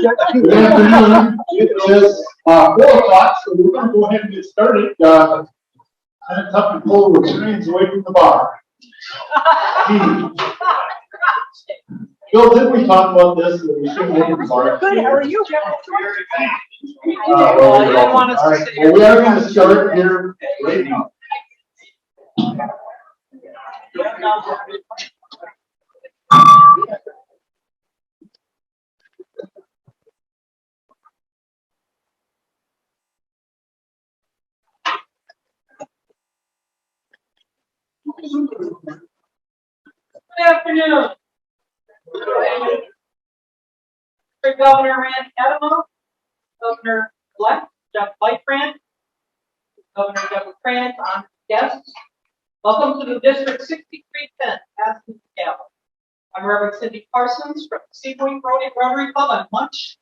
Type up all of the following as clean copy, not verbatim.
afternoon. It is 4 o'clock, so we're going to go ahead and get started. Kind of tough to pull the trains away from the bar. Bill, didn't we talk about this? That we shouldn't make the bar. Good. How are you? Well, we are going to start here right now. Good afternoon. Governor Rand Adamo, Governor-elect Jeff Lightbrand, Governor Deborah Krantz, honored guests. Welcome to the District 6310 Aspen Gavel. I'm Reverend Cindy Parsons from Seapoint Rotary Club. I'm much.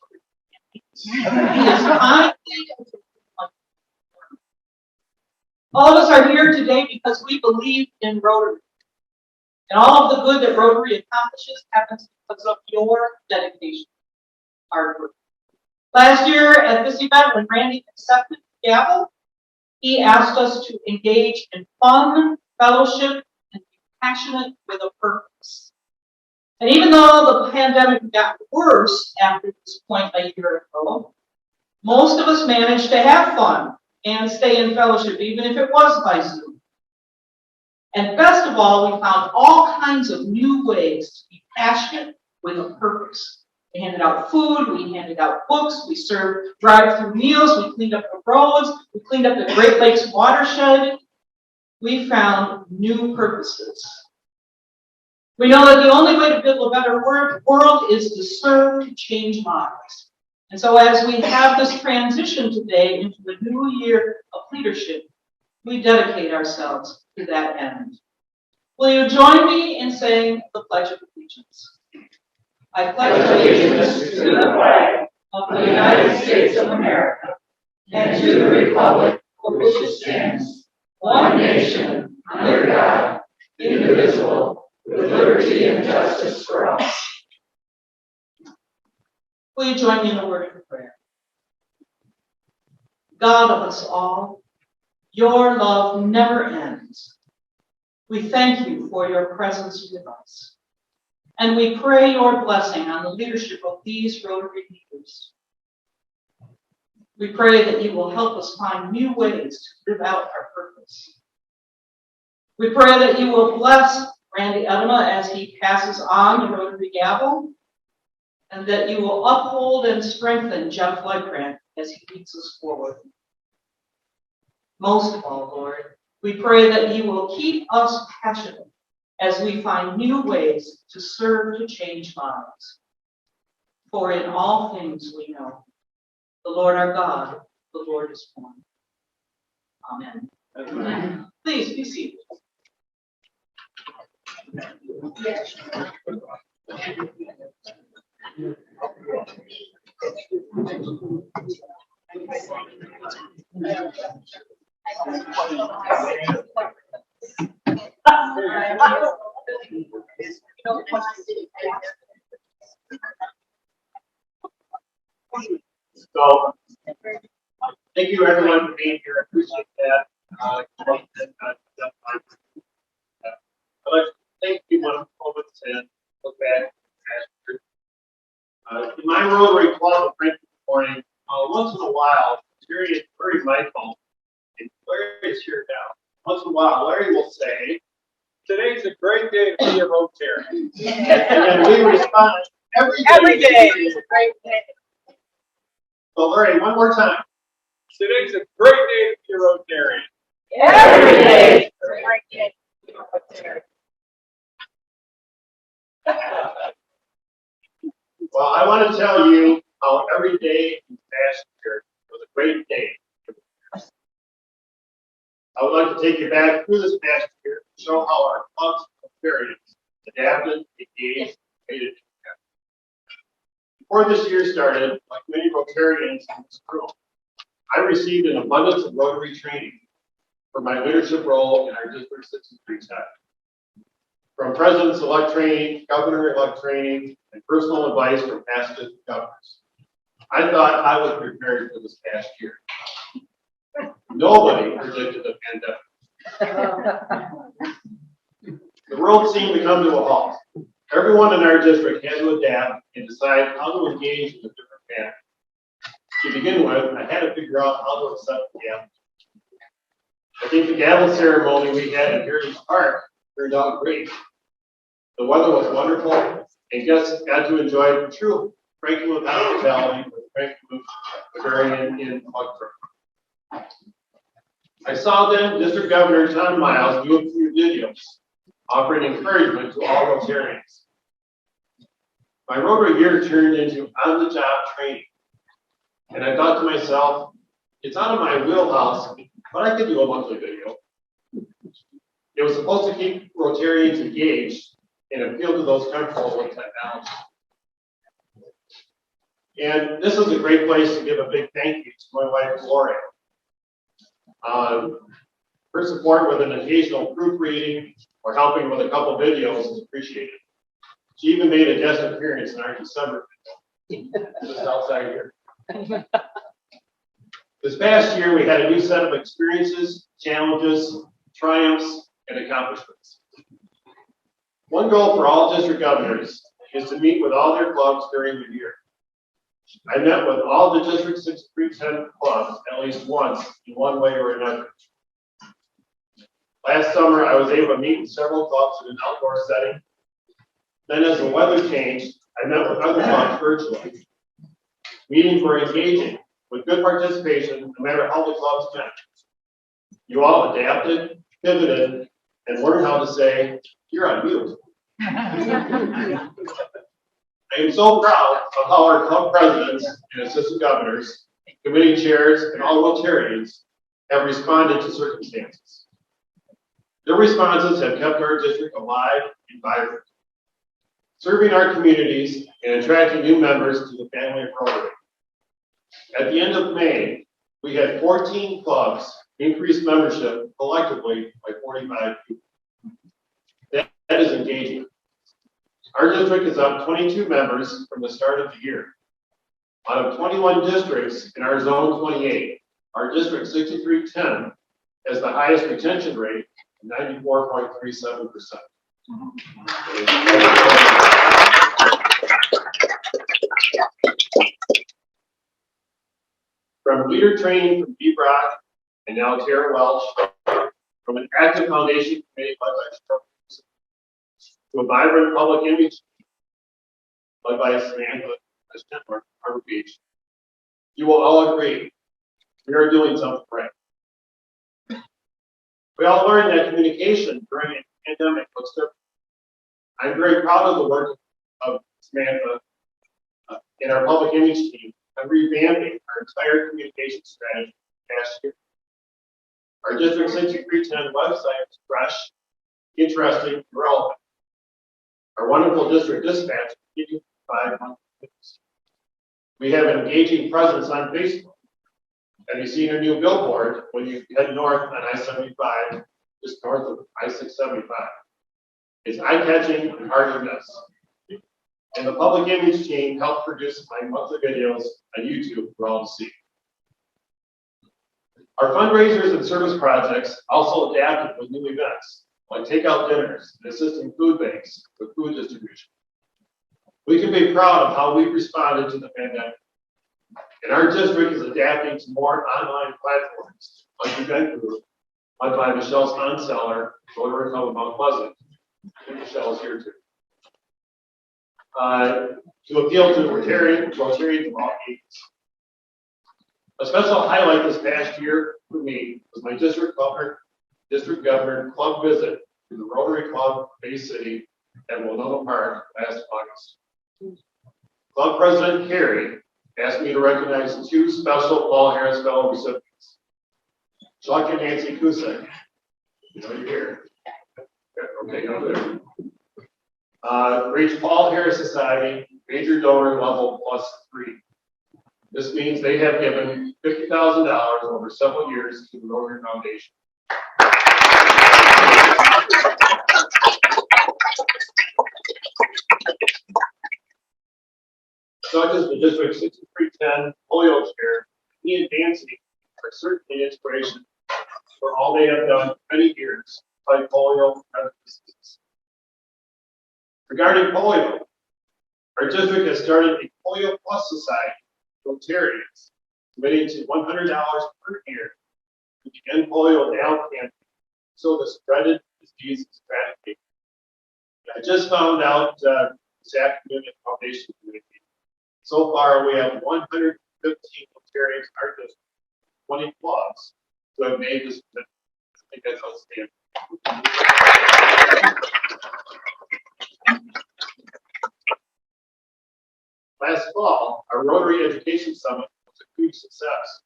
All of us are here today because we believe in Rotary. And all of the good that Rotary accomplishes happens because of your dedication, hard work. Last year at this event, when Randy accepted the gavel, he asked us to engage in fun, fellowship, and be passionate with a purpose. And even though the pandemic got worse after this point a year ago, most of us managed to have fun and stay in fellowship, even if it was by Zoom. And best of all, we found all kinds of new ways to be passionate with a purpose. We handed out food, we handed out books, we served drive-through meals, we cleaned up the roads, we cleaned up the Great Lakes watershed. We found new purposes. We know that the only way to build a better world is to serve, to change lives. And so as we have this transition today into the new year of leadership, we dedicate ourselves to that end. Will you join me in saying the Pledge of Allegiance? I pledge allegiance to the flag of the United States of America and to the republic for which it stands, one nation, under God, indivisible, with liberty and justice for all. Will you join me in a word of prayer? God of us all, your love never ends. We thank you for your presence with us. And we pray your blessing on the leadership of these Rotary leaders. We pray that you will help us find new ways to live out our purpose. We pray that you will bless Randy Adamo as he passes on the Rotary gavel, and that you will uphold and strengthen Jeff Lightbrand as he leads us forward. Most of all, Lord, we pray that you will keep us passionate as we find new ways to serve to change lives. For in all things we know, the Lord our God, the Lord is one. Amen. Amen. Please be seated. So, thank you everyone for being here. I appreciate that. I'd like to take you one moment and look back at in my Rotary Club this morning. Once in a while, Larry's my phone, and Larry's here now. Once in a while, Larry will say, "Today's a great day to be a Rotarian," and then we respond, "Every day is a great day." So, Larry, one more time. Today's a great day to be a Rotarian. Every day is a great day to be a Rotarian. Well, I want to tell you how every day in past year was a great day. I would like to take you back through this past year to show how our club's experience adapted, engaged, and made it together. Before this year started, like many Rotarians in this room, I received an abundance of Rotary training for my leadership role in our District 63 staff. from president's-elect training, governor-elect training, and personal advice from past district governors. I thought I was prepared for this past year. Nobody predicted the pandemic. The world seemed to come to a halt. Everyone in our district had to adapt and decide how to engage in a different manner. To begin with, I had to figure out how to accept the gavel. I think the gavel ceremony we had in Heritage Park turned out great. The weather was wonderful, and guests got to enjoy true Franklin hospitality with Franklin Bavarian in Buckford. I saw then District Governor Tom Miles do a few videos, offering encouragement to all Rotarians. My Rotary year turned into on-the-job training, and I thought to myself, it's out of my wheelhouse, but I could do a monthly video. It was supposed to keep Rotarians engaged and appeal to those comfortable with technology. And this is a great place to give a big thank you to my wife, Gloria. Her support with an occasional proofreading or helping with a couple videos is appreciated. She even made a guest appearance in our December video, just outside here. This past year, we had a new set of experiences, challenges, triumphs, and accomplishments. One goal for all district governors is to meet with all their clubs during the year. I met with all the District 6310 clubs at least once in one way or another. Last summer, I was able to meet with several clubs in an outdoor setting. Then as the weather changed, I met with other clubs virtually. Meetings were engaging with good participation no matter how the clubs met. You all adapted, pivoted, and learned how to say, "You're on mute." I am so proud of how our club presidents and assistant governors, committee chairs, and all Rotarians have responded to circumstances. Their responses have kept our district alive and vibrant, serving our communities and attracting new members to the family of Rotary. At the end of May, we had 14 clubs increase membership collectively by 45 people. That is engagement. Our district is up 22 members from the start of the year. Out of 21 districts in our zone 28, our district 6310 has the highest retention rate, 94.37%. From leader training from Dee Brock and now Tara Welch, from an active foundation committee led by Charles, to a vibrant public image led by Samantha Schindler, Harbor Beach, you will all agree we are doing something right. We all learned that communication during a pandemic looks different. I'm very proud of the work of Samantha and our public image team on revamping our entire communication strategy last year. Our District 6310 website is fresh, interesting, and relevant. Our wonderful district dispatch continues to provide monthly news. We have an engaging presence on Facebook. Have you seen a new billboard when you head north on I-75, just north of I-675? It's eye-catching and hard to miss. And the public image team helped produce my monthly videos on YouTube for all to see. Our fundraisers and service projects also adapted with new events, like takeout dinners and assisting food banks with food distribution. We can be proud of how we responded to the pandemic. And our district is adapting to more online platforms, like Event Group, led by Michelle Sponseller, Rotary Club of Mount Pleasant. Michelle's here too. To appeal to Rotarians of all ages. A special highlight this past year for me was my district governor club visit to the Rotary Club Bay City at Winona Park last August. Club President Carey asked me to recognize two special Paul Harris Fellow recipients, Chuck and Nancy Kusek. You know you're here. Okay, over there. Reach Paul Harris Society, major donor level +3. This means they have given $50,000 over several years to the Rotary Foundation. such as the District 6310 polio chair, he and Nancy are certainly inspiration for all they have done for many years to fight polio and other diseases. Regarding polio, our district has started a Polio Plus Society for Rotarians, committing to $100 per year to the End Polio Now campaign, so this dreaded disease is eradicated. I just found out this afternoon at Foundation Committee. So far, we have 115 Rotarians in our district, 20 clubs, who have made this commitment. I think that's outstanding. Last fall, our Rotary Education Summit was a huge success.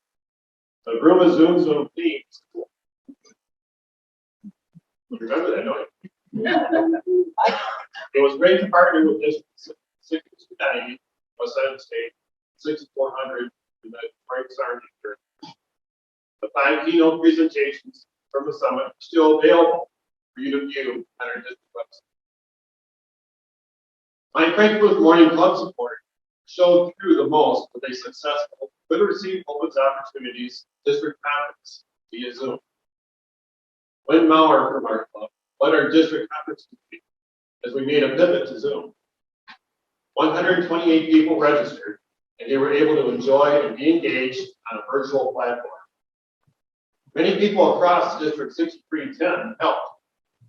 The room is Zoom theme. You remember that, don't you? It was great to partner with District 6290, West Side of the State, 6400, and the Frank Sargent Church. The 5 keynote presentations from the summit are still available for you to view on our district website. My Frankfurt Morning Club support showed through the most with a successful literacy opens opportunities district conference via Zoom. Lynn Maurer from our club led our district conference meeting as we made a pivot to Zoom. 128 people registered, and they were able to enjoy and be engaged on a virtual platform. Many people across District 6310 helped,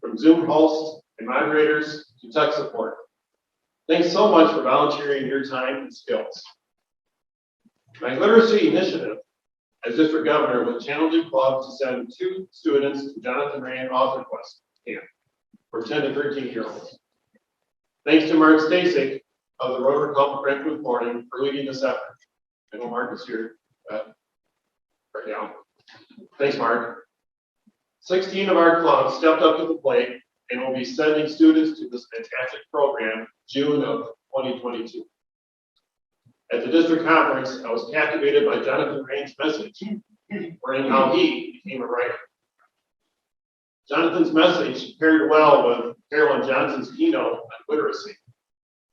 from Zoom hosts and moderators to tech support. Thanks so much for volunteering your time and skills. My literacy initiative as district governor was challenging clubs to send 2 students to Jonathan Rand Author Quest camp for 10 to 13-year-olds. Thanks to Mark Stasek of the Rotary Club of Frankfurt Morning for leading this effort. I know Mark is here right now. Thanks, Mark. 16 of our clubs stepped up to the plate and will be sending students to this fantastic program June of 2022. At the district conference, I was captivated by Jonathan Rain's message, learning how he became a writer. Jonathan's message paired well with Carolyn Johnson's keynote on literacy.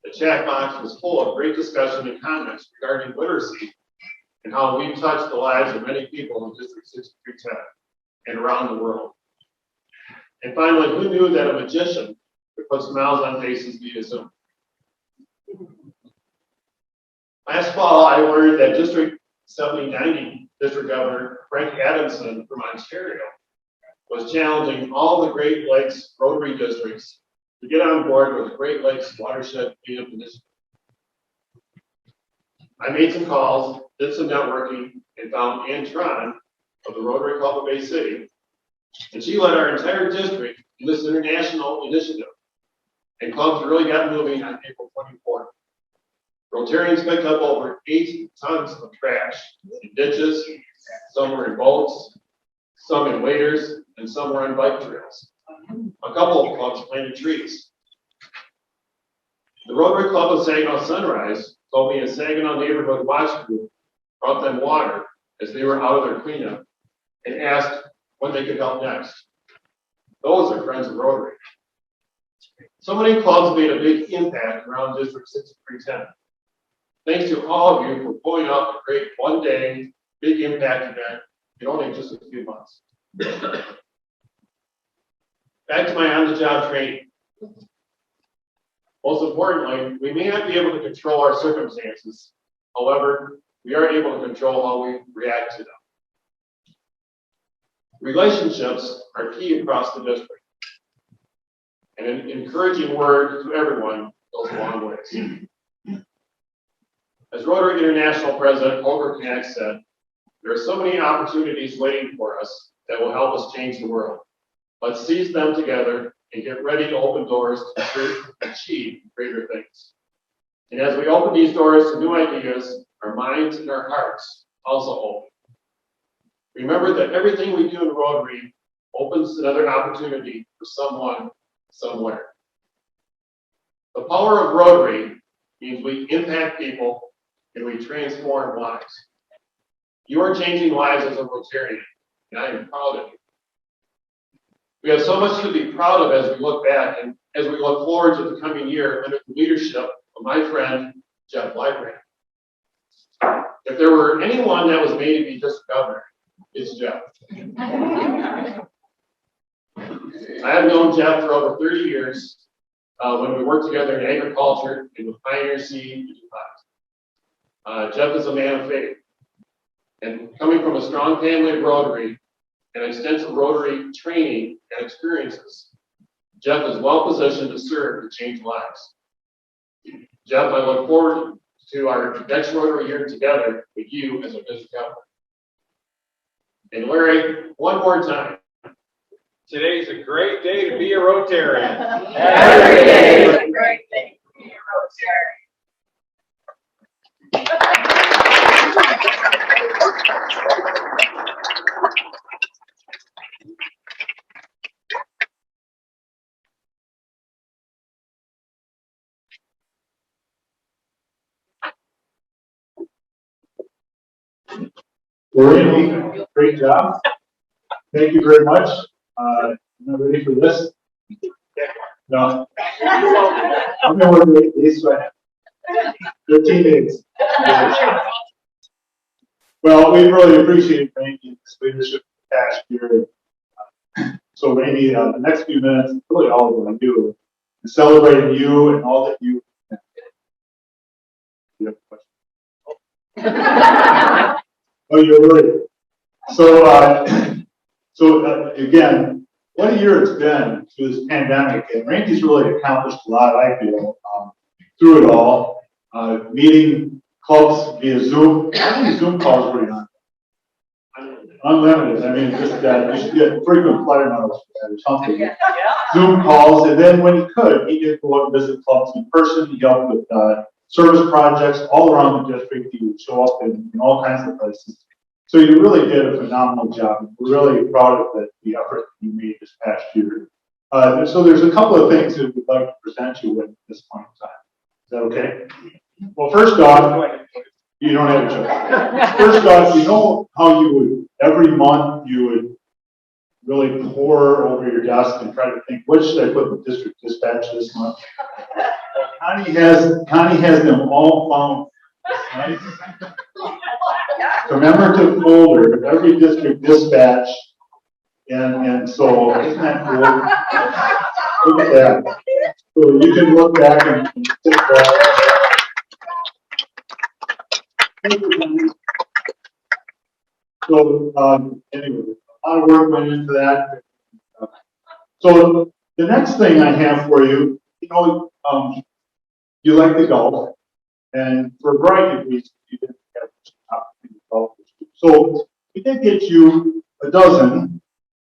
The chat box was full of great discussion and comments regarding literacy and how we've touched the lives of many people in District 6310 and around the world. And finally, who knew that a magician could put smiles on faces via Zoom? Last fall, I learned that District 7090 District Governor Frank Adamson from Ontario was challenging all the Great Lakes Rotary districts to get on board with the Great Lakes Watershed Cleanup Initiative. I made some calls, did some networking, and found Ann Tron of the Rotary Club of Bay City, and she led our entire district in this international initiative. And clubs really got moving on April 24th. Rotarians picked up over 8 tons of trash in ditches, some were in boats, some in waders, and some were on bike trails. A couple of clubs planted trees. The Rotary Club of Saginaw Sunrise told me a Saginaw neighborhood watch group brought them water as they were out of their cleanup and asked when they could help next. Those are friends of Rotary. So many clubs made a big impact around District 6310. Thanks to all of you for pulling off a great one-day big impact event in only just a few months. Back to my on-the-job training. Most importantly, we may not be able to control our circumstances. However, we are able to control how we react to them. Relationships are key across the district. And an encouraging word to everyone goes a long ways. As Rotary International President Holger Knack said, there are so many opportunities waiting for us that will help us change the world. Let's seize them together and get ready to open doors to achieve greater things. And as we open these doors to new ideas, our minds and our hearts also open. Remember that everything we do in Rotary opens another opportunity for someone, somewhere. The power of Rotary means we impact people and we transform lives. You are changing lives as a Rotarian, and I am proud of you. We have so much to be proud of as we look back and as we look forward to the coming year under the leadership of my friend, Jeff Lybrand. If there were anyone that was made to be just governor, it's Jeff. I have known Jeff for over 30 years when we worked together in agriculture and with Pioneer Seed. Jeff is a man of faith. And coming from a strong family of Rotary and extensive Rotary training and experiences, Jeff is well positioned to serve to change lives. Jeff, I look forward to our next Rotary year together with you as a business governor. And Larry, one more time. Today's a great day to be a Rotarian. Every day is a great day to be a Rotarian. Lorraine, great job. Thank you very much. I'm ready for this. No. I'm going to work 8 days, so I have 13 days. Well, we really appreciate Randy's leadership the past year. So Randy, the next few minutes, really all of what I do is celebrating you and all that you have a question? Oh, you're right. So, again, what a year it's been through this pandemic, and Randy's really accomplished a lot, I feel, through it all. Meeting clubs via Zoom. How many Zoom calls were you on? Unlimited. I mean, just you should get frequent flyer miles for that or something. Yeah. Zoom calls, and then when he could, he did go out and visit clubs in person. He helped with service projects all around the district. He would show up in all kinds of places. So you really did a phenomenal job. We're really proud of the effort that you made this past year. So there's a couple of things that we'd like to present you with at this point in time. Is that okay? Well, first off, you don't have a choice. First off, you know how you would, every month, you would really pore over your desk and try to think, what should I put in the district dispatch this month? Connie has them all found. Right? Commemorative folder, every district dispatch, and so isn't that cool? Look at that. So you can look back and take that. So anyway, a lot of work went into that. So the next thing I have for you, you like the golf, and for a variety of reasons, you didn't have opportunity to golf. So we did get you a dozen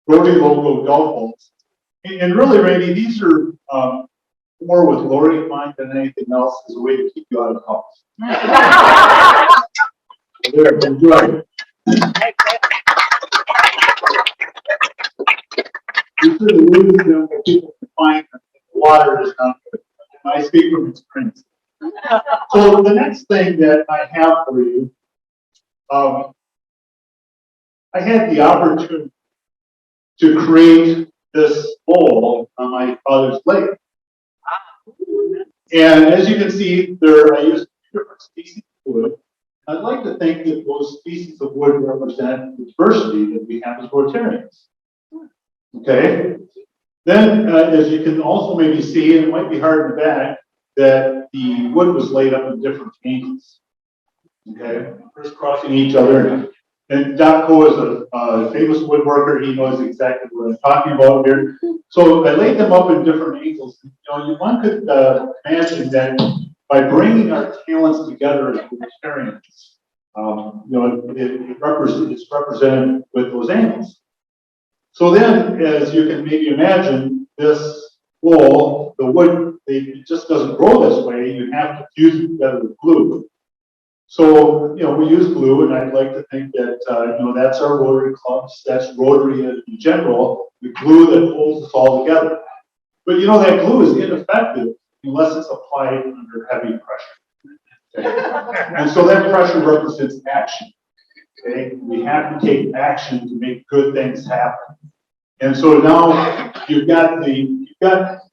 Rotary logo golf balls, and really, Randy, these are more with Lori in mind than anything else as a way to keep you out of the house. There, enjoy. You should have used them for people to find them. The water is not good. I speak from experience. So the next thing that I have for you, I had the opportunity to create this bowl on my father's lake. And as you can see, I used different species of wood. I'd like to think that those species of wood represent the diversity that we have as Rotarians. Okay? Then, as you can also maybe see, and it might be hard in the back, that the wood was laid up in different angles. Okay? Crisscrossing each other. And Doc Coe is a famous woodworker. He knows exactly what I'm talking about here. So I laid them up in different angles. One could imagine that by bringing our talents together as Rotarians, it's represented with those angles. So then, as you can maybe imagine, this bowl, the wood, it just doesn't grow this way. You have to fuse it together with glue. So, we use glue, and I'd like to think that, that's our Rotary clubs, that's Rotary in general, the glue that holds us all together. But that glue is ineffective unless it's applied under heavy pressure. Okay? And so that pressure represents action. Okay? We have to take action to make good things happen. And so now you've got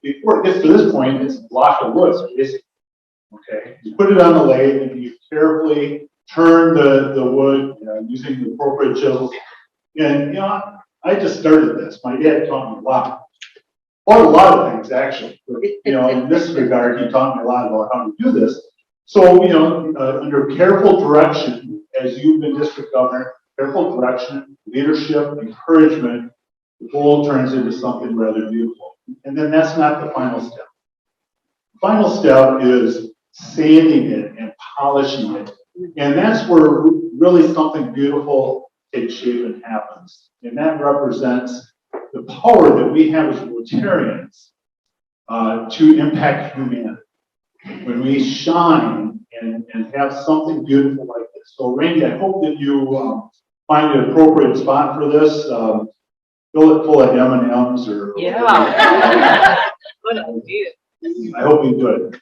before it gets to this point, it's a block of wood, basically. Okay, you put it on the lathe and you carefully turn the wood using the appropriate chisels. And, I just started this. My dad taught me a lot. Well, a lot of things, actually. In this regard, he taught me a lot about how to do this. So, under careful direction, as you've been district governor, careful direction, leadership, encouragement, the goal turns into something rather beautiful. And then that's not the final step. The final step is sanding it and polishing it. And that's where really something beautiful takes shape and happens. And that represents the power that we have as Rotarians to impact humanity. When we shine and have something beautiful like this. So Randy, I hope that you find an appropriate spot for this. Fill it full of M&Ms or Yeah. Good idea. I hope you do it.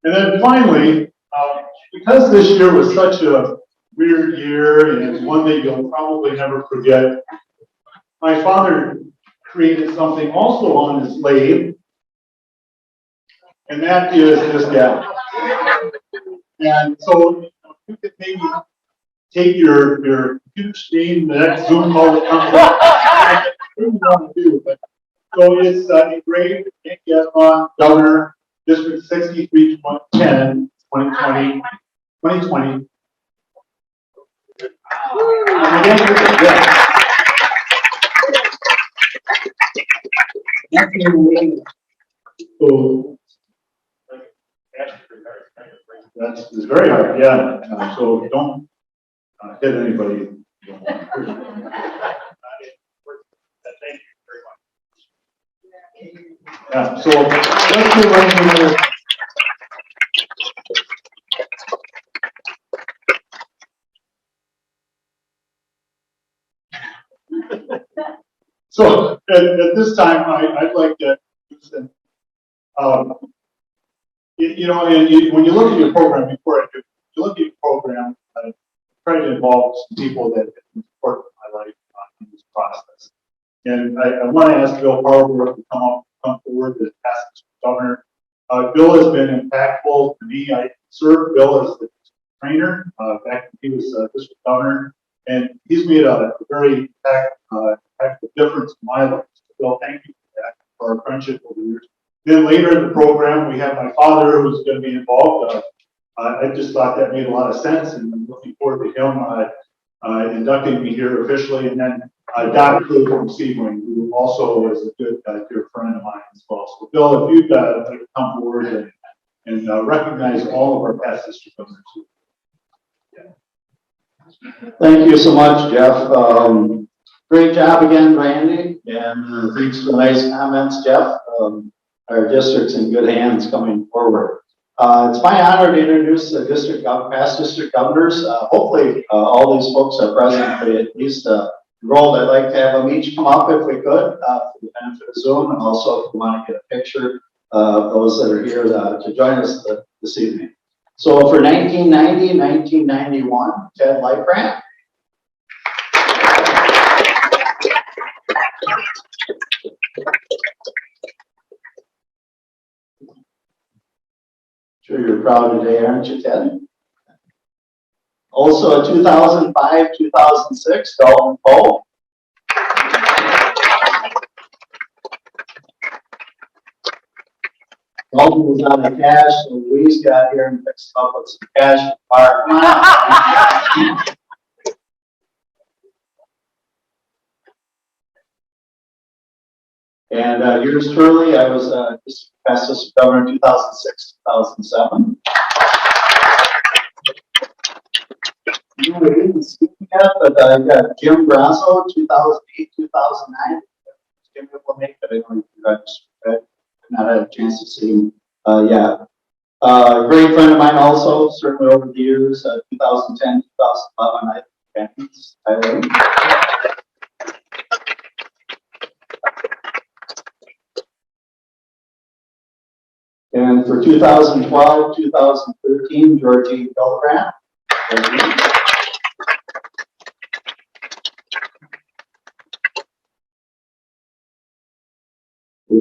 And then finally, because this year was such a weird year and one that you'll probably never forget, my father created something also on his lathe, and that is this gavel. And so you could maybe take your computer screen, the next Zoom call that comes up, what you want to do. But, so it's engraved in Gavel, Governor, District 6310, 2020. So that's very hard, yeah. So don't hit anybody. Thank you very much. Yeah, so let's move on to So at this time, I'd like to, when you look at your program, before I do, you look at your program, try to involve some people that have been important in my life in this process. And I want to ask Bill Harbour to come forward as past governor. Bill has been impactful to me. I served Bill as the trainer back when he was district governor, and he's made a very impactful difference in my life. So Bill, thank you for that, for our friendship over the years. Then later in the program, we have my father who's going to be involved. I just thought that made a lot of sense, and I'm looking forward to him inducting me here officially. And then Dr. from Sebring, who also is a good dear friend of mine as well. So Bill, if you'd like to come forward and recognize all of our past district governors. Thank you so much, Jeff. Great job again, Randy, and thanks for the nice comments, Jeff. Our district's in good hands coming forward. It's my honor to introduce the past district governors. Hopefully, all these folks are present, at least enrolled. I'd like to have them each come up if we could, for the benefit of Zoom, and also if you want to get a picture of those that are here to join us this evening. So for 1990, 1991, Ted Lightbrand. Sure you're proud today, aren't you, Ted? Also, 2005, 2006, Dalton Poe. Dalton was out of cash, so Louise got here and fixed up with some cash. And yours truly, I was past district governor in 2006, 2007. You didn't see me yet, but I got Jim Grasso, 2008, 2009. Jim will make it. I don't know if you registered. Not had a chance to see him. Great friend of mine also, certainly over the years, 2010, 2011, And for 2012, 2013, Georgie Hildebrandt.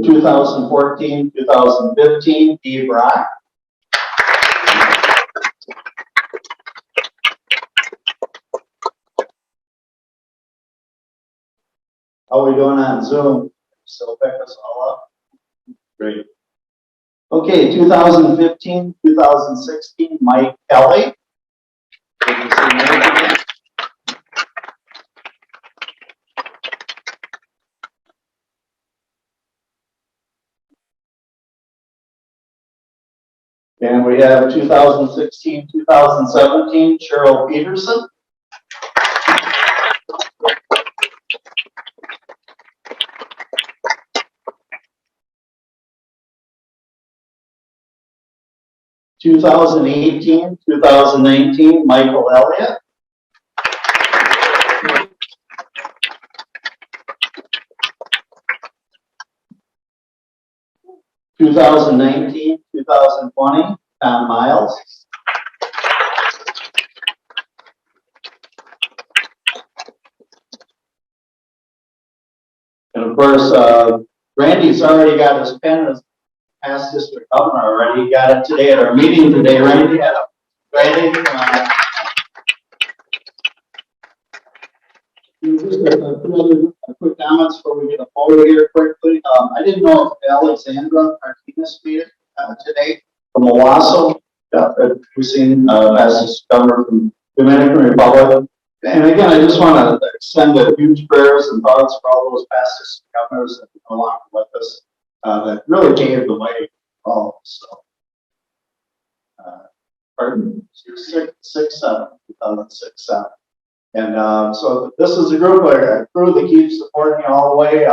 2014-2015, Dee Brock. How are we doing on Zoom? Still pick us all up? Great. Okay, 2015-2016, Mike Kelly. Good to see Mike. 2016-2017, Cheryl Peterson. (2018-2019), Michael Elliott. 2019-2020, Tom Miles. And of course, Randy's already got his pen as past district governor already. He got it today at our meeting today, Randy. Randy, just a quick comments before we get a photo here quickly. I didn't know if Alexandra Martinez made it today from Owasso. We've seen past district governor from Dominican Republic. And again, I just want to extend a huge prayers and thoughts for all those past district governors that are along with us that really paved the way for all of us. So, pardon? 2006-7. And so this is a group, a crew that keeps supporting you all the way.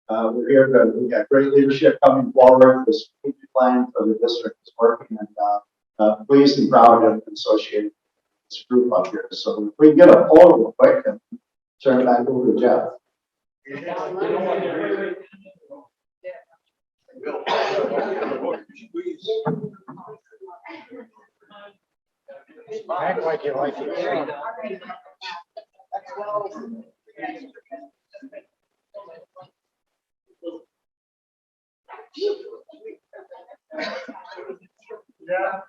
We're here to, we got great leadership coming forward. The strategic plan for the district is working, and pleased and proud to associate this group up here. So if we can get a photo real quick and turn it back over to Jeff. Act like you like it. Yeah.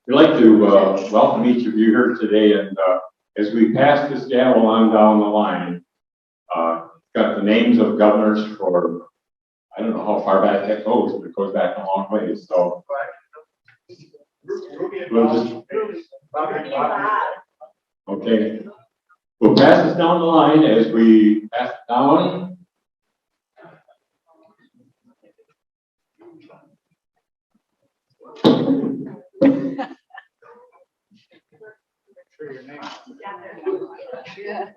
We'd like to welcome each of you here today, and as we pass this gavel on down the line, got the names of governors for, I don't know how far back that goes, but it goes back a long way. So we'll just, okay, we'll pass this down the line. As we pass it down, Your name. Yeah.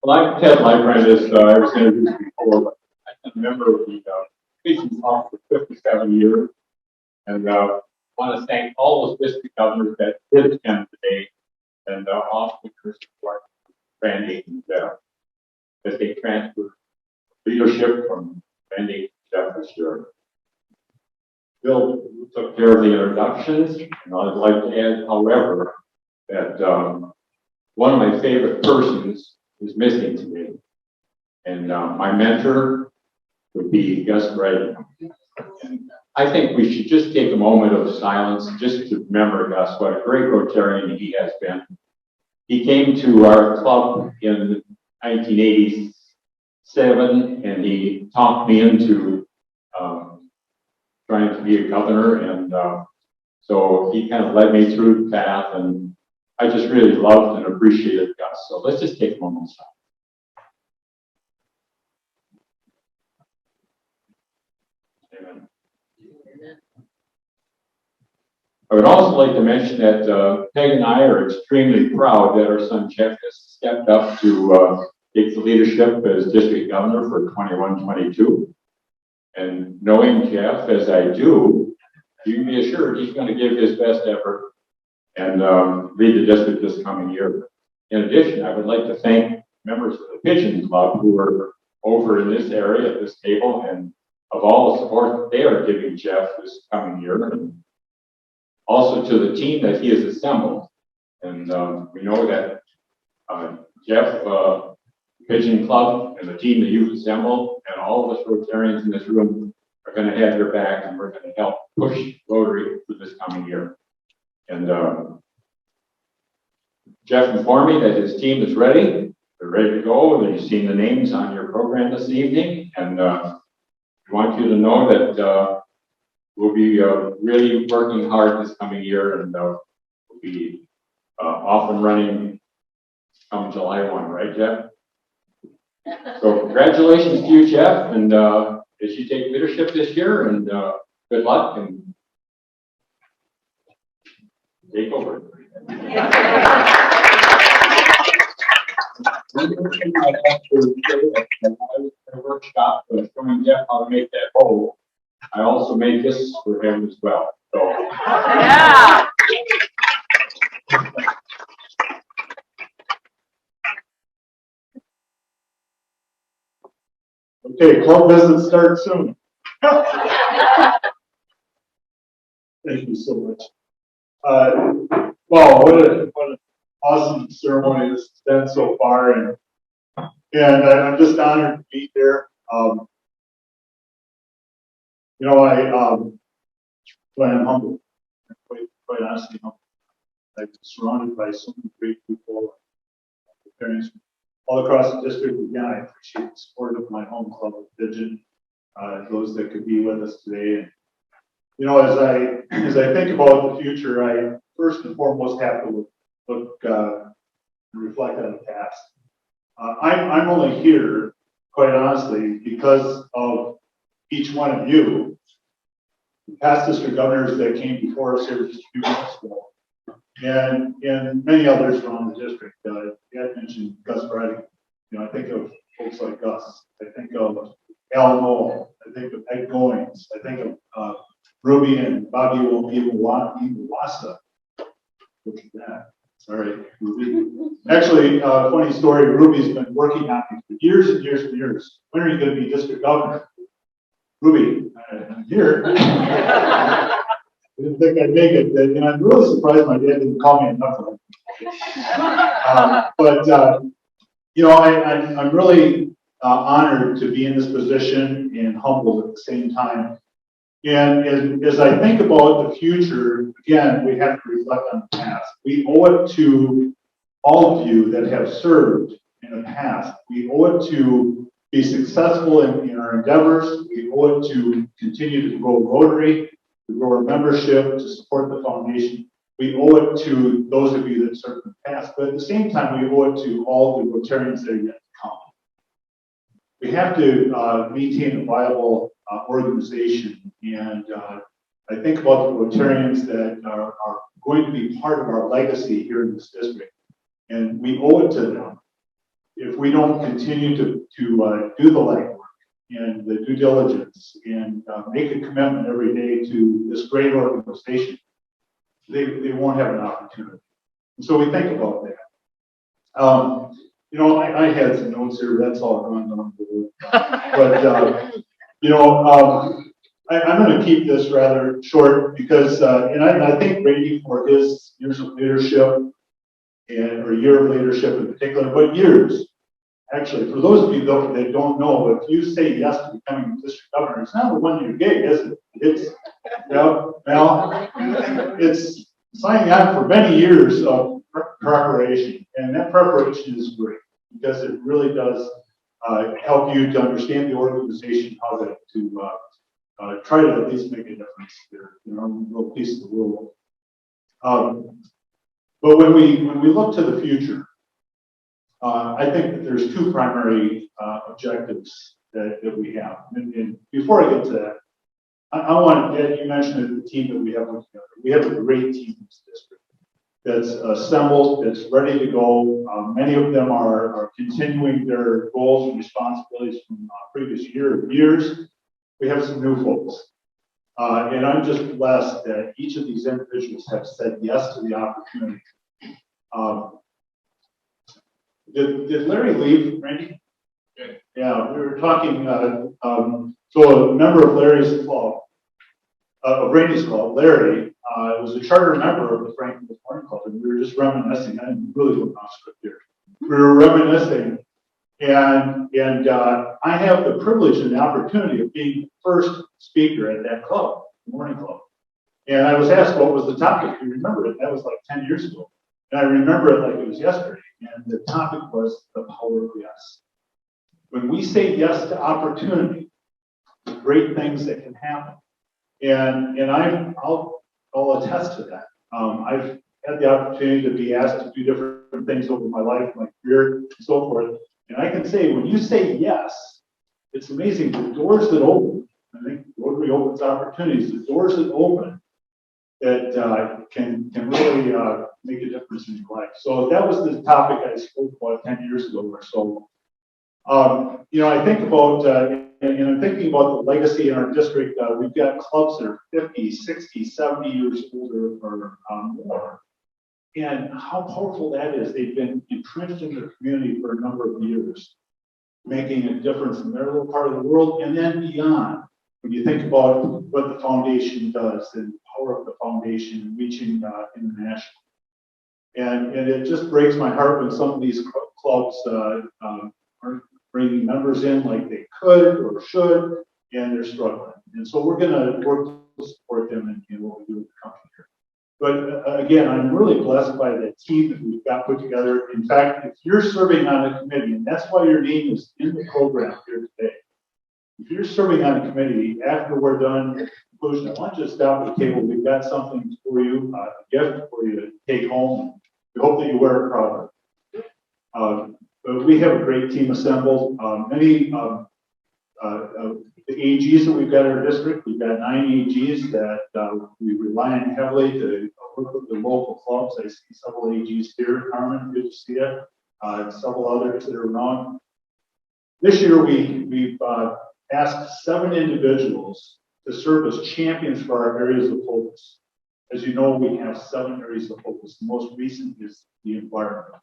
like Ted Lightbrand is, I was introduced before, but I've been a member of the Education Council for 57 years, and want to thank all those district governors that did attend today, and officers like Randy and Jeff as they transfer leadership from Randy to Jeff this year. Bill took care of the introductions, and I'd like to add, however, that one of my favorite persons is missing today. And my mentor would be Gus Brady. And I think we should just take a moment of silence just to remember Gus, what a great Rotarian he has been. He came to our club in 1987, and he talked me into trying to be a governor, and so he kind of led me through the path, and I just really loved and appreciated Gus. So let's just take a moment of silence. Amen. I would also like to mention that Peg and I are extremely proud that our son Jeff has stepped up to take the leadership as district governor for 21-22. And knowing Jeff as I do, you can be assured he's going to give his best effort and lead the district this coming year. In addition, I would like to thank members of the Pigeon Club who are over in this area at this table and of all the support that they are giving Jeff this coming year. And also to the team that he has assembled. And we know that Jeff, Pigeon Club, and the team that you've assembled, and all of us Rotarians in this room are going to have your back, and we're going to help push Rotary for this coming year. And Jeff informed me that his team is ready. They're ready to go. You've seen the names on your program this evening. And I want you to know that we'll be really working hard this coming year, and we'll be off and running come July 1, right, Jeff? So congratulations to you, Jeff, and as you take leadership this year, and good luck, and take over. One more thing I have to say that I was in a workshop showing Jeff how to make that bowl. I also made this for him as well. So. Yeah. Okay, club visits start soon. Thank you so much. Wow, what an awesome ceremony this has been so far, and I'm just honored to be here. You know, I'm humble, quite honestly humble. I'm surrounded by so many great people, parents all across the district. Again, I appreciate the support of my home club of Pigeon, those that could be with us today. And you know, as I think about the future, I first and foremost have to look and reflect on the past. I'm only here, quite honestly, because of each one of you, the past district governors that came before us here just a few months ago, and many others around the district. You had mentioned Gus Brady. You know, I think of folks like Gus. I think of Al Noel. I think of Ed Goings. I think of Ruby and Bobby Iwasa. Look at that. Sorry, Ruby. Actually, funny story. Ruby's been working on me for years and years and years. When are you going to be district governor? Ruby, I'm here. I didn't think I'd make it, and I'm really surprised my dad didn't call me enough. You know, I'm really honored to be in this position and humbled at the same time. And as I think about the future, again, we have to reflect on the past. We owe it to all of you that have served in the past. We owe it to be successful in our endeavors. We owe it to continue to grow Rotary, to grow our membership, to support the foundation. We owe it to those of you that served in the past, but at the same time, we owe it to all the Rotarians that are yet to come. We have to maintain a viable organization, and I think about the Rotarians that are going to be part of our legacy here in this district, and we owe it to them. If we don't continue to do the legwork and the due diligence and make a commitment every day to this great organization, they won't have an opportunity. And so we think about that. I had some notes here, that's all gone on the board. But, I'm going to keep this rather short because, and I thank Brady for his years of leadership or year of leadership in particular, but years. Actually, for those of you that don't know, if you say yes to becoming district governor, it's not a one-year gig, is it? It's, it's signing on for many years of preparation, and that preparation is great because it really does help you to understand the organization, how to try to at least make a difference there, real piece of the world. But when we look to the future, I think that there's two primary objectives that we have. And before I get to that, I want, Ed, you mentioned the team that we have together. We have a great team in this district that's assembled, that's ready to go. Many of them are continuing their goals and responsibilities from previous years. We have some new folks. And I'm just blessed that each of these individuals have said yes to the opportunity. Did Larry leave, Randy? Yeah, we were talking, so a member of Larry's club, of Randy's club, Larry, was a charter member of the Franklin Morning Club, and we were just reminiscing. I didn't really look off script here. We were reminiscing, and I have the privilege and the opportunity of being the first speaker at that club, the Morning Club. And I was asked what was the topic. You remember it? That was like 10 years ago. And I remember it like it was yesterday. And the topic was the power of yes. When we say yes to opportunity, great things that can happen. And I'll attest to that. I've had the opportunity to be asked to do different things over my life, my career, and so forth. And I can say, when you say yes, it's amazing. The doors that open, I think Rotary opens opportunities. The doors that open that can really make a difference in your life. So that was the topic I spoke about 10 years ago or so. I think about, and I'm thinking about the legacy in our district. We've got clubs that are 50, 60, 70 years older or more. And how powerful that is. They've been entrenched in the community for a number of years, making a difference in their little part of the world and then beyond. When you think about what the foundation does and the power of the foundation reaching international. And it just breaks my heart when some of these clubs aren't bringing members in like they could or should, and they're struggling. And so we're going to work to support them in what we do with the company here. But again, I'm really blessed by the team that we've got put together. In fact, if you're serving on a committee, and that's why your name is in the program here today, if you're serving on a committee, after we're done conclusion, I want you to stop at the table. We've got something for you, a gift for you to take home. We hope that you wear it proudly. But we have a great team assembled. Many the AGs that we've got in our district, we've got 9 AGs that we rely on heavily to work with the local clubs. I see several AGs here. Carmen, good to see you. Several others that are around. This year, we've asked 7 individuals to serve as champions for our areas of focus. As you know, we have 7 areas of focus. The most recent is the environment.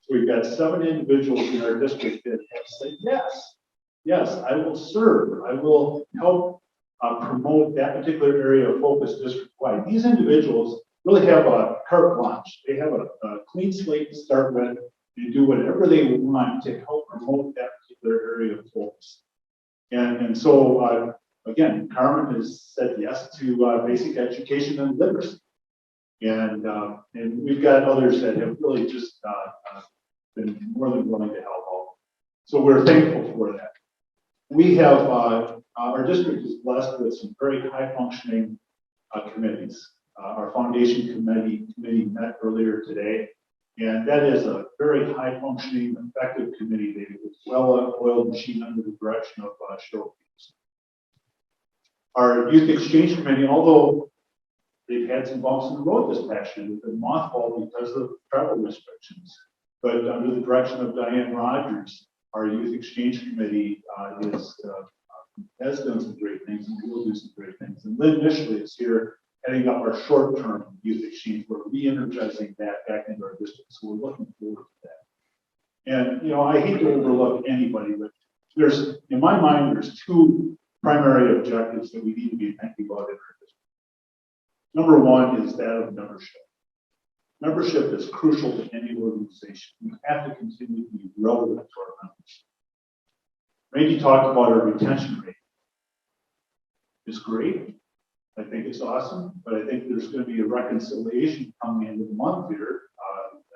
So we've got 7 individuals in our district that have said, yes, I will serve. I will help promote that particular area of focus district-wide. These individuals really have a carte blanche. They have a clean slate to start with. They do whatever they want to help promote that particular area of focus. And so, again, Carmen has said yes to basic education and literacy. And we've got others that have really just been more than willing to help out. So we're thankful for that. We have, our district is blessed with some very high functioning committees. Our foundation committee met earlier today, and that is a very high functioning, effective committee. They have a well-oiled machine under the direction of Cheryl. Our youth exchange committee, although they've had some bumps in the road this past year, they've been mothballed because of travel restrictions. But under the direction of Diane Rogers, our youth exchange committee has done some great things and will do some great things. And Lynn Mishley is here heading up our short-term youth exchange. We're re-energizing that back into our district, so we're looking forward to that. And, you know, I hate to overlook anybody, but there's, in my mind, there's two primary objectives that we need to be thinking about in our district. Number one is that of membership. Membership is crucial to any organization. We have to continue to be relevant to our members. Randy talked about our retention rate. It's great. I think it's awesome, but I think there's going to be a reconciliation coming into the month here,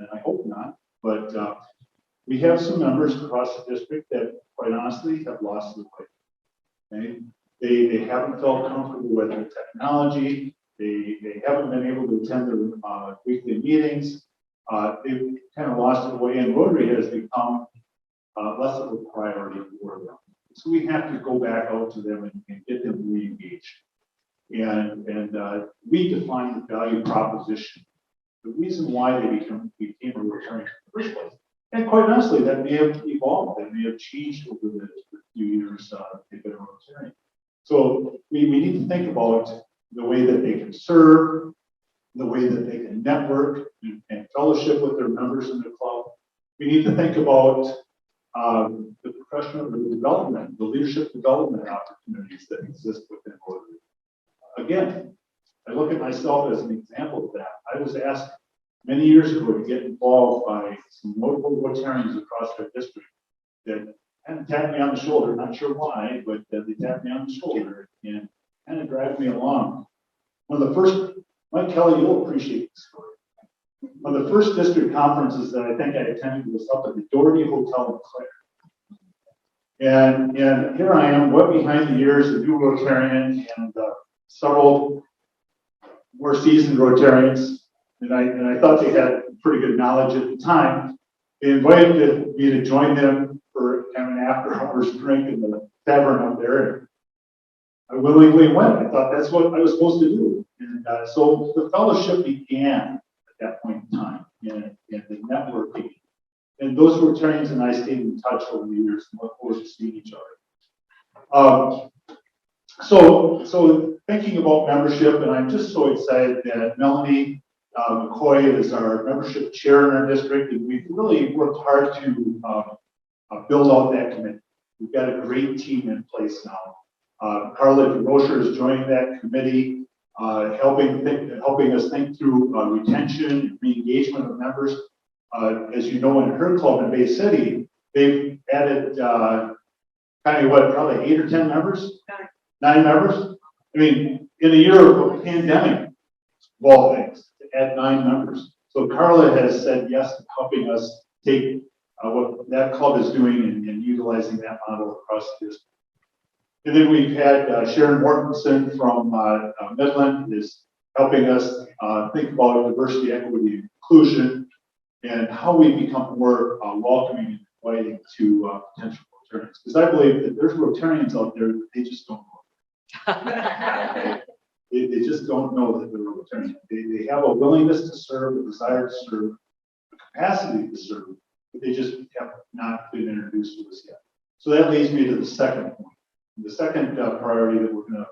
and I hope not. But we have some members across the district that, quite honestly, have lost their way. Okay? They haven't felt comfortable with the technology. They haven't been able to attend their weekly meetings. They've kind of lost their way, and Rotary has become less of a priority for them. So we have to go back out to them and get them re-engaged. And we define the value proposition, the reason why they became a Rotarian in the first place. And quite honestly, that may have evolved, that may have changed over the few years they've been a Rotarian. So we need to think about the way that they can serve, the way that they can network and fellowship with their members in the club. We need to think about the professional development, the leadership development opportunities that exist within Rotary. Again, I look at myself as an example of that. I was asked many years ago to get involved by some notable Rotarians across our district that kind of tapped me on the shoulder, not sure why, but they tapped me on the shoulder and kind of dragged me along. One of the first, Mike Kelly, you'll appreciate this story. One of the first district conferences that I think I attended was up at the Doherty Hotel in Clare. And here I am, what behind the years, a new Rotarian, and several more seasoned Rotarians, and I thought they had pretty good knowledge at the time. They invited me to join them for kind of an after-hours drink in the tavern up there. I willingly went. I thought that's what I was supposed to do. And so the fellowship began at that point in time, and the networking. And those Rotarians and I stayed in touch over the years and look forward to seeing each other. So thinking about membership, and I'm just so excited that Melanie McCoy is our membership chair in our district, and we've really worked hard to build out that committee. We've got a great team in place now. Carla DeRocher is joining that committee, helping us think through retention and re-engagement of members. As you know, in her club in Bay City, they've added probably 8 or 10 members? 9 members? I mean, in a year of a pandemic, of all things, to add 9 members. So Carla has said yes to helping us take what that club is doing and utilizing that model across the district. And then we've had Sharon Mortensen from Midland is helping us think about diversity, equity, and inclusion, and how we become more welcoming and inviting to potential Rotarians. Because I believe that there's Rotarians out there that they just don't know. They just don't know that they're Rotarian. They have a willingness to serve, a desire to serve, a capacity to serve, but they just have not been introduced to us yet. So that leads me to the second point. The second priority that we're going to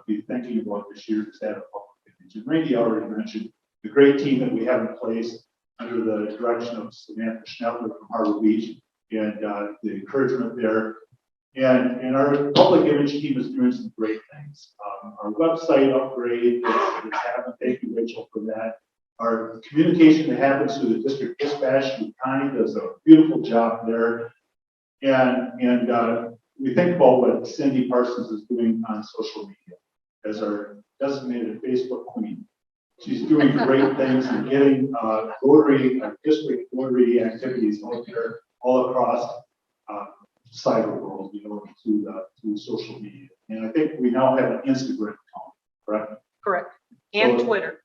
be thinking about this year is that of public image. And Randy already mentioned the great team that we have in place under the direction of Samantha Schnettler from Harbor Beach and the encouragement there. And our public image team is doing some great things. Our website upgrade is happening. Thank you, Rachel, for that. Our communication that happens through the district dispatch, Connie does a beautiful job there. And we think about what Cindy Parsons is doing on social media as our designated Facebook queen. She's doing great things and getting Rotary, district Rotary activities out there all across cyber world, through social media. And I think we now have an Instagram account, correct? Correct. And So, Twitter.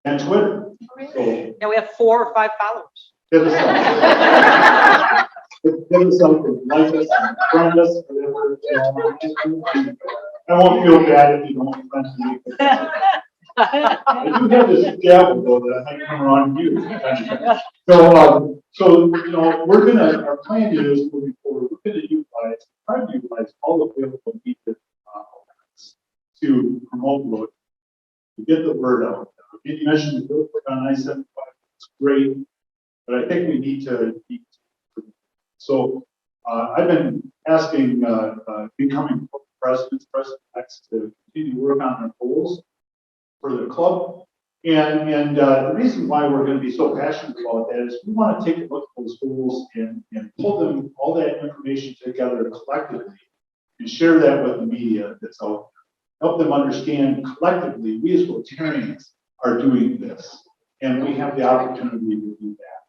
And Twitter. So Now we have 4 or 5 followers. hit us up. Hit us up and like us and friend us, whatever. I won't feel bad if you don't friend me. I do have this gavel though that I might come around and use. So our plan is moving forward, we're going to try to utilize all available media to promote Rotary. to get the word out. You mentioned the work on I-75, it's great, but I think we need to. So I've been asking incoming presidents to continue to work on their goals for the club. And the reason why we're going to be so passionate about that is we want to take a look at those goals and pull them, all that information together collectively and share that with the media that's out there. Help them understand collectively, we as Rotarians are doing this, and we have the opportunity to do that.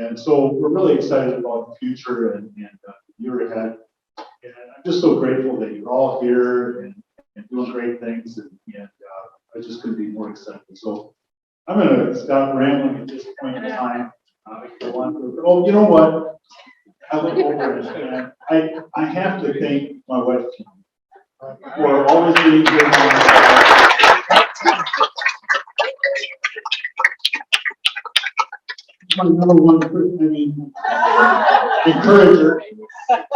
And so we're really excited about the future and the year ahead. And I'm just so grateful that you're all here and doing great things, and I just couldn't be more excited. So I'm going to stop rambling at this point in time. Oh, you know what? I look over and I have to thank my wife for always being here. My number one, encourager.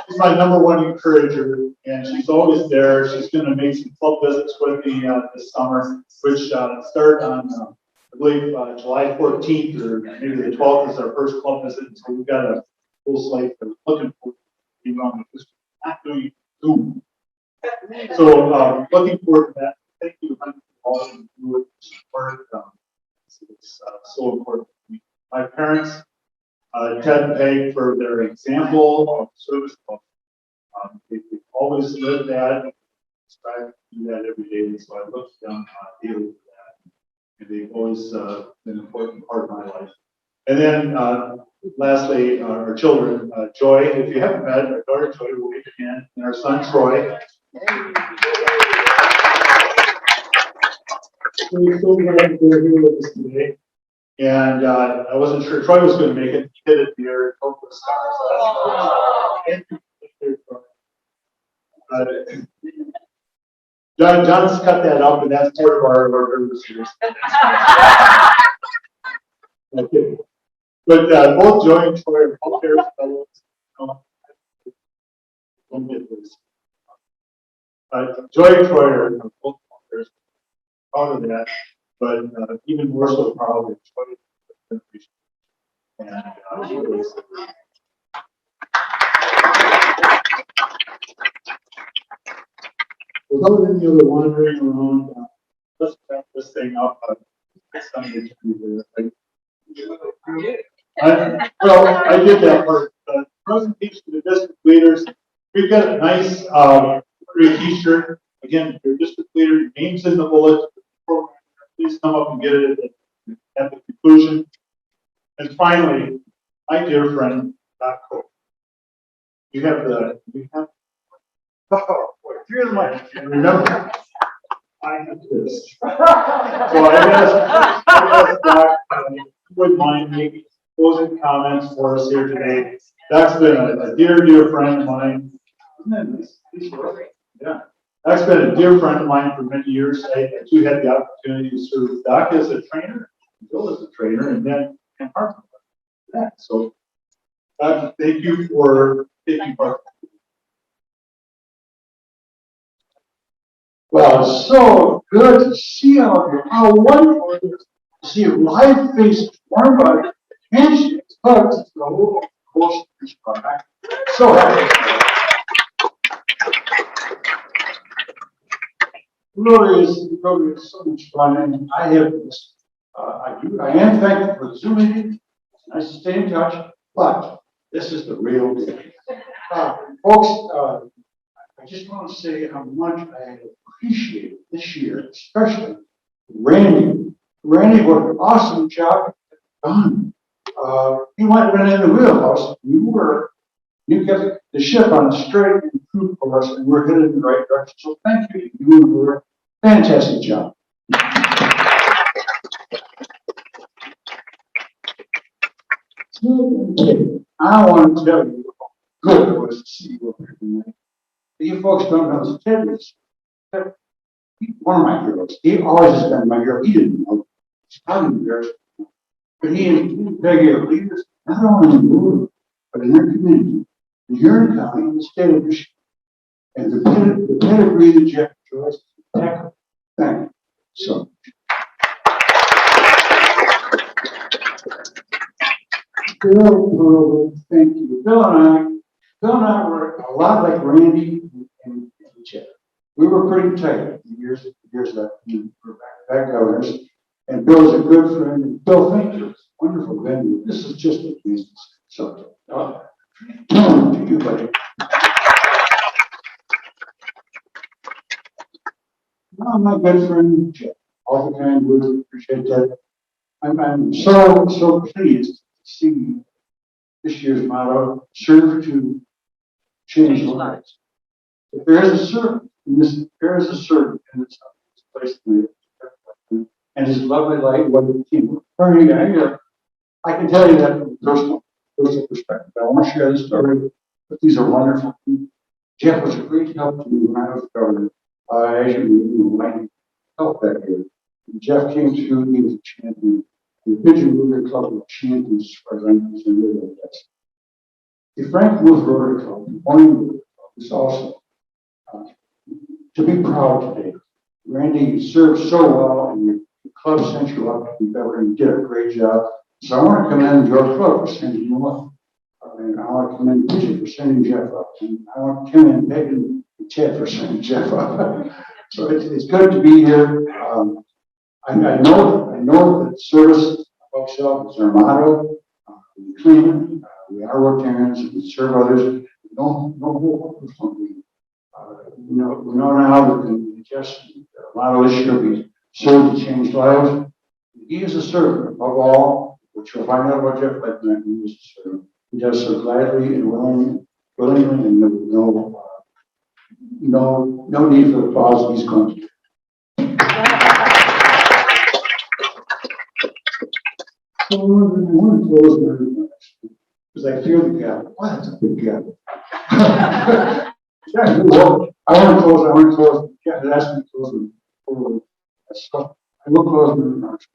She's my number one encourager, and she's always there. She's going to make some club visits with me this summer, which start on, I believe, July 14th or maybe the 12th is our first club visit. So we've got a full slate that we're looking for. Not doing Zoom. So looking forward to that. Thank you for all of you support. It's so important to me. My parents, Ted and Peg, for their example of service. They always lived that, strive to do that every day. So I look to them daily for that. And they've always been an important part of my life. And then lastly, our children, Joy, if you haven't met our daughter Joy, we'll wave your hand, and our son Troy. We're so glad they're here with us today. And I wasn't sure Troy was going to make it. He did it here. Hope for the stars. John's cut that up, and that's part of our series. Okay. But both Joy and Troy are both Harris fellows. Don't get this. Joy and Troy are both Harris. Proud of that, but even more so proud of Troy. And without any other wandering around, let's wrap this thing up. Sunday to be there. Well, I did that part. Presentation to the district leaders. We've got a nice free t-shirt. Again, if you're a district leader, your name's in the bullet. Please come up and get it at the conclusion. And finally, my dear friend, Doc Cook. We have, oh boy, here's the mic. And remember, I have this. So I guess Doc would mind making closing comments for us here today. Doc's been a dear friend of mine. Isn't that nice? Yeah. Doc's been a dear friend of mine for many years. I too had the opportunity to serve with Doc as a trainer, Bill as a trainer, and then part of that. So, Doc, thank you for taking part. Well, it's so good to see all of you. How wonderful it is to see a live face warm by handshakes, hugs, the whole course of back. So happy. Really is so much fun, and I have this. I am thankful for the Zoom meeting. It's nice to stay in touch, but this is the real deal. Folks, I just want to say how much I appreciate this year, especially Randy. Randy, what an awesome job done. He went in the wheelhouse. You kept the ship on a straight and true course, and we're headed in the right direction. So thank you. You were a fantastic job. Okay. I want to tell you how good it was to see you over here tonight. You folks don't know this. Ted is one of my heroes. He always has been my hero. He didn't know. He's probably embarrassed. But he and Peggy are leaders, not only in the world, but in their community. And here in county, in the state of Michigan. And the pedigree that Jeff enjoys is impeccable. Thank you. So, Bill, thank you. Bill and I were a lot like Randy and Jeff. We were pretty tight years that we were back governors. And Bill's a good friend. And Bill, thank you. It's a wonderful venue. This is just a business. So, to you, buddy. Now, my good friend Jeff, all the kind words, appreciate that. I'm so pleased to see this year's motto, serve to change lives. If there is a servant in this, there is a servant in this place, and his lovely light, what the team. I can tell you that from personal perspective. I want to share this story, but these are wonderful people. Jeff was a great help to me when I was governor. As you know, I helped that year. Jeff came through, he was a champion. The Pigeon Rotary Club was champions as far as I'm concerned. Really, yes. The Frank Wolf Rotary Club, the Morning Rotary Club, is also to be proud today. Randy served so well, and your club sent you up to be better and did a great job. So I want to commend your club for sending you up. And I want to commend Pigeon for sending Jeff up. And I want to commend Megan and Ted for sending Jeff up. So it's good to be here. I know that service above self is our motto. We clean, we are Rotarians, we serve others. No hope for we know now that we just a lot of this year we serve to change lives. He is a servant above all, which you'll find out about Jeff Ledman. He is a servant. He does so gladly and willingly, and no need for applause. He's going to. I want to close my remarks because I fear the gavel. Wow, that's a big gavel. Yeah, I want to close. Yeah, it asked me to close. So I will close my remarks.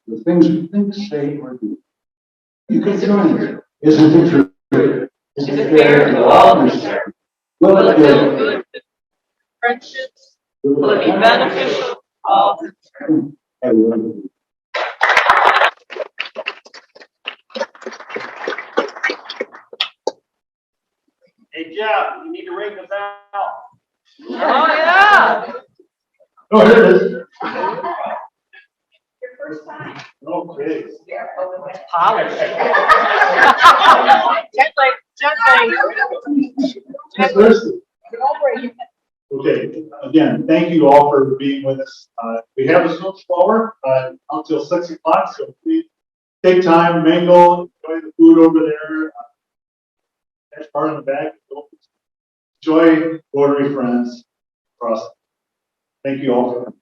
The things we think, say, or do. You can join us. Isn't it true? Is it fair to all concerned? Will it build good Friendships, will it be beneficial to all concerned? Everyone. Hey, Jeff, you need to ring the bell. Oh, yeah. Oh, here it is. Your first time. Okay. Polish. Okay, again, thank you all for being with us. We have a swim slower until 6 o'clock, so please take time, mingle, enjoy the food over there. That's part in the back. Enjoy Rotary friends across. Thank you all for